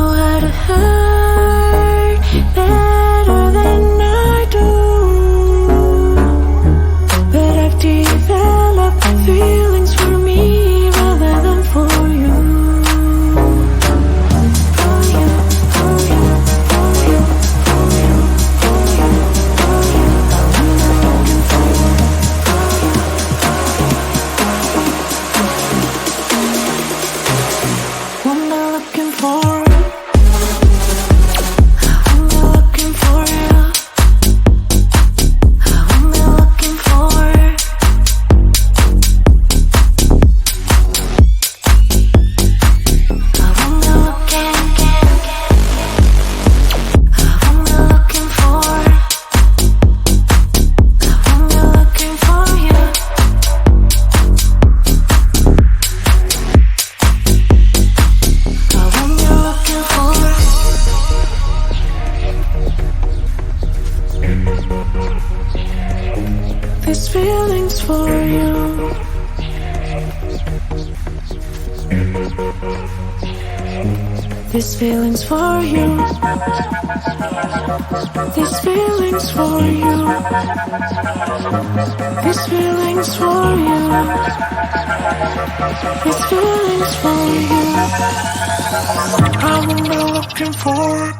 know how to hurt better than I do, but I've developed feelings for me rather than for you. For you, for you, for you, for you, for you, for you. I'm looking for you, for you. What am I looking for? These feelings for you. These feelings for you. These feelings for you. These feelings for you. These feelings for you. I'm not looking for.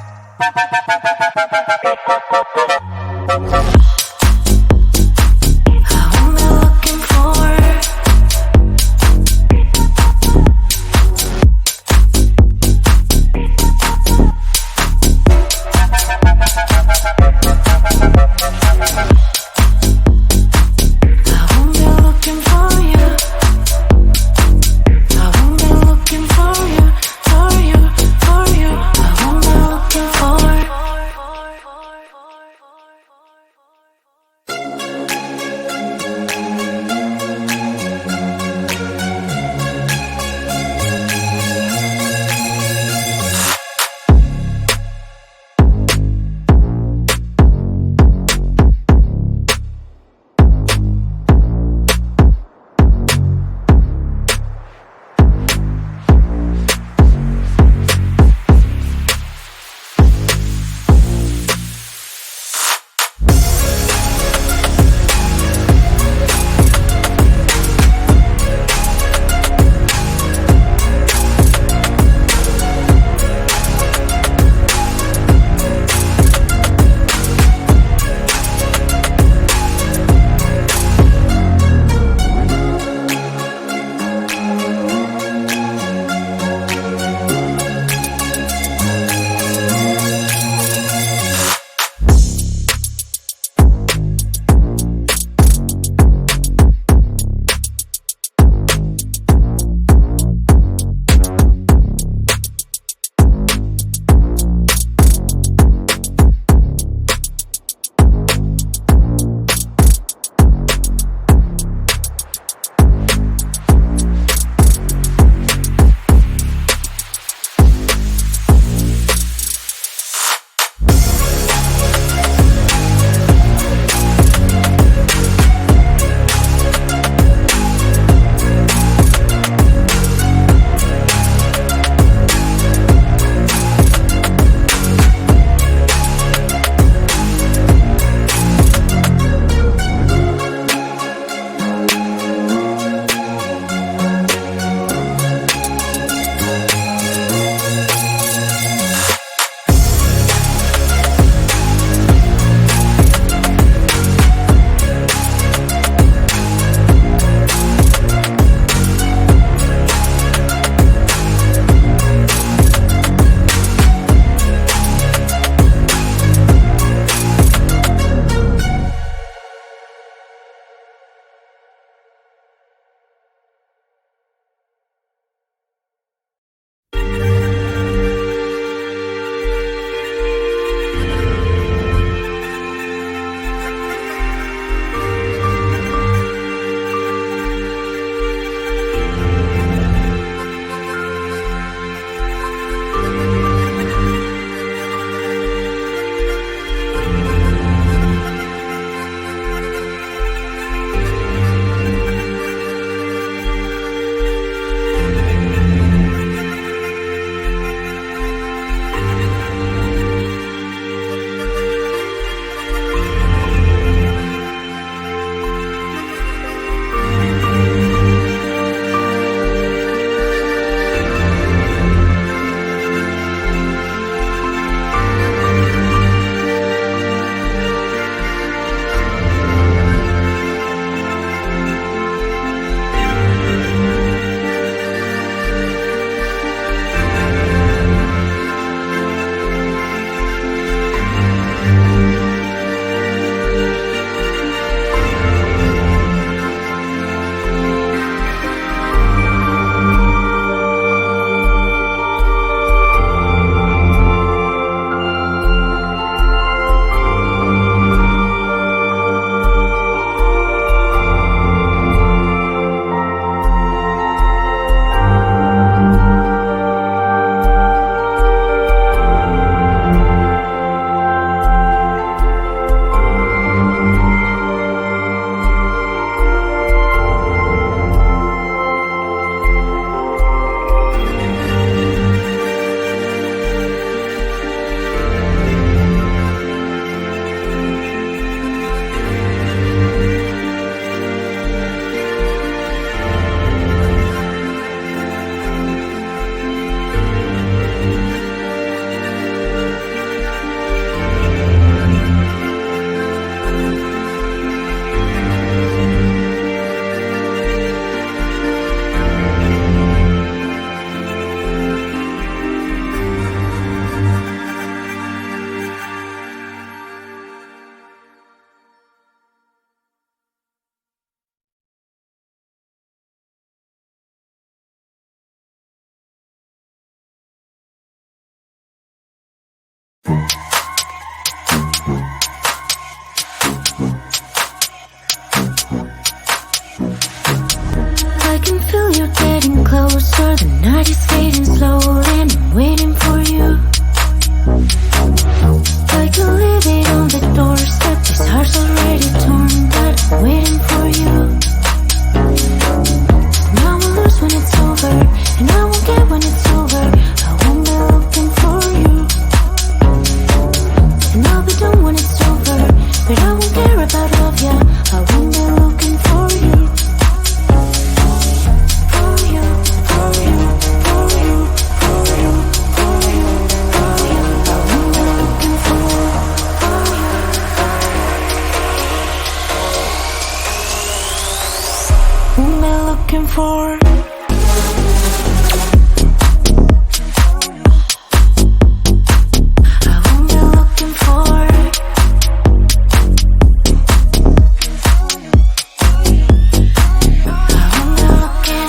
I can feel you getting closer. The night is fading slowly and I'm waiting for you. I can leave it on the doorstep. This heart's already torn, but I'm waiting for you. Now I lose when it's over, and I won't get when it's over. I won't be looking for you, and I'll be done when it's over. But I won't care about love, yeah. I won't be looking for you. For you, for you, for you, for you, for you, for you. I won't be looking for you. Whom am I looking for? I won't be looking for. I won't be looking.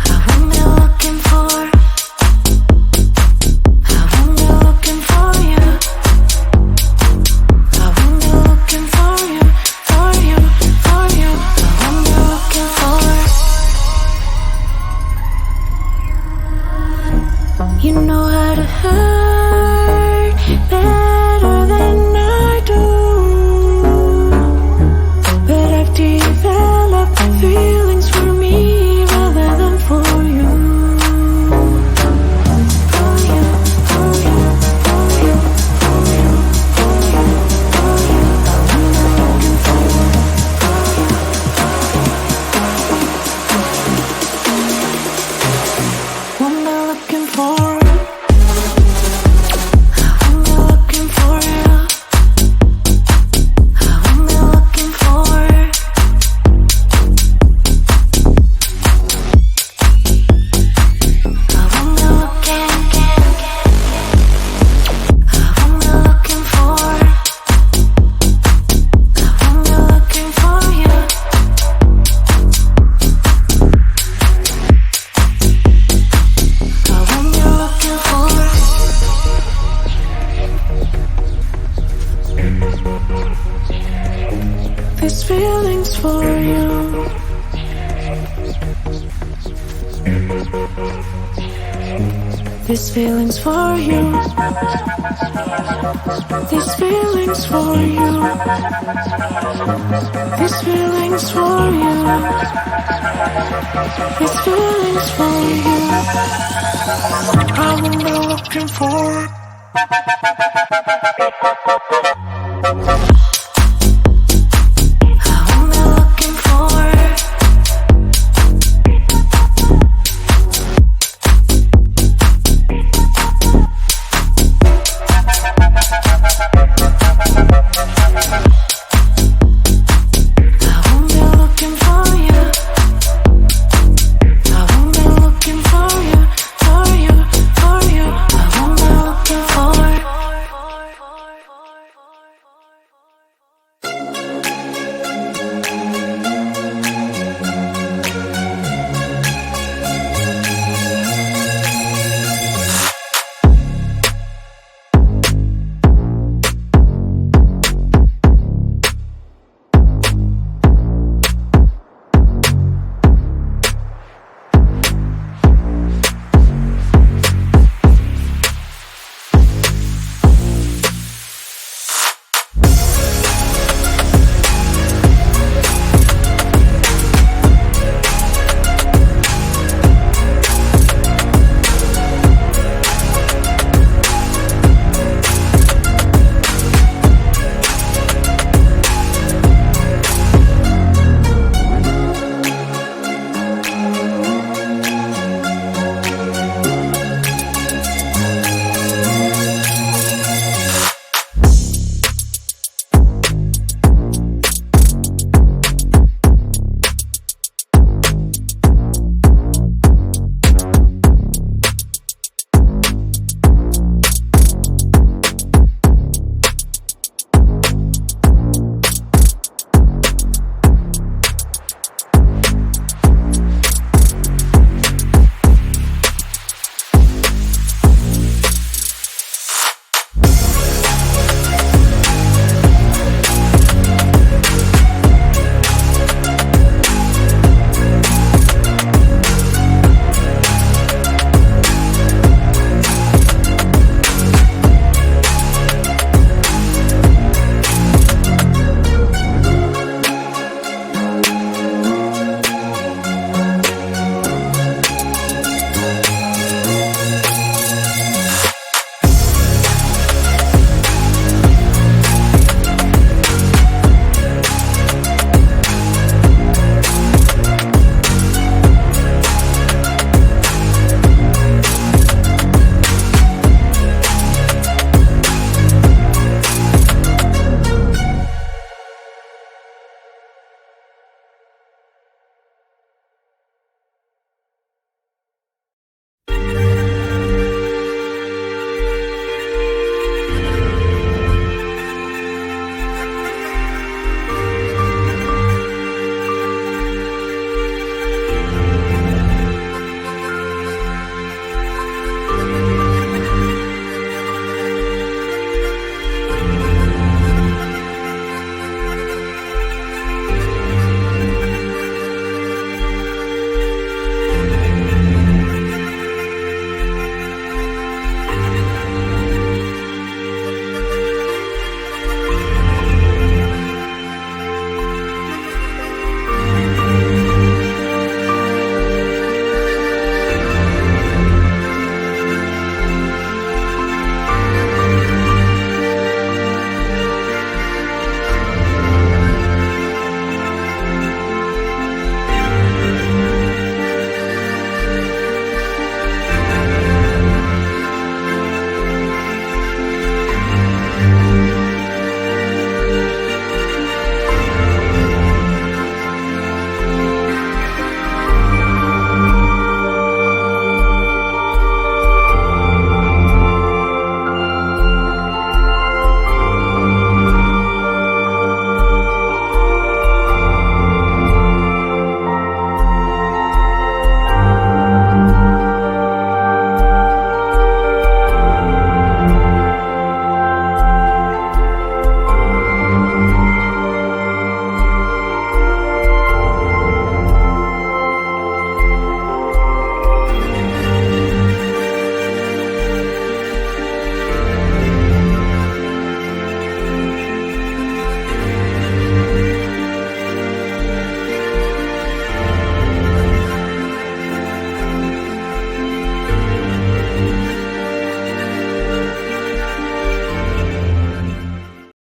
I won't be looking for. I won't be looking for you. I won't be looking for you, for you, for you. I won't be looking for. You know how to hurt better than I do, but I've developed feelings for me rather than for you. For you, for you, for you, for you, for you, for you. I won't be looking for you. Won't be looking for. I won't be looking for you. I won't be looking for. I won't be looking. I won't be looking for. I won't be looking for you. I won't be looking for. These feelings for you. These feelings for you. These feelings for you. These feelings for you. These feelings for you. I won't be looking for.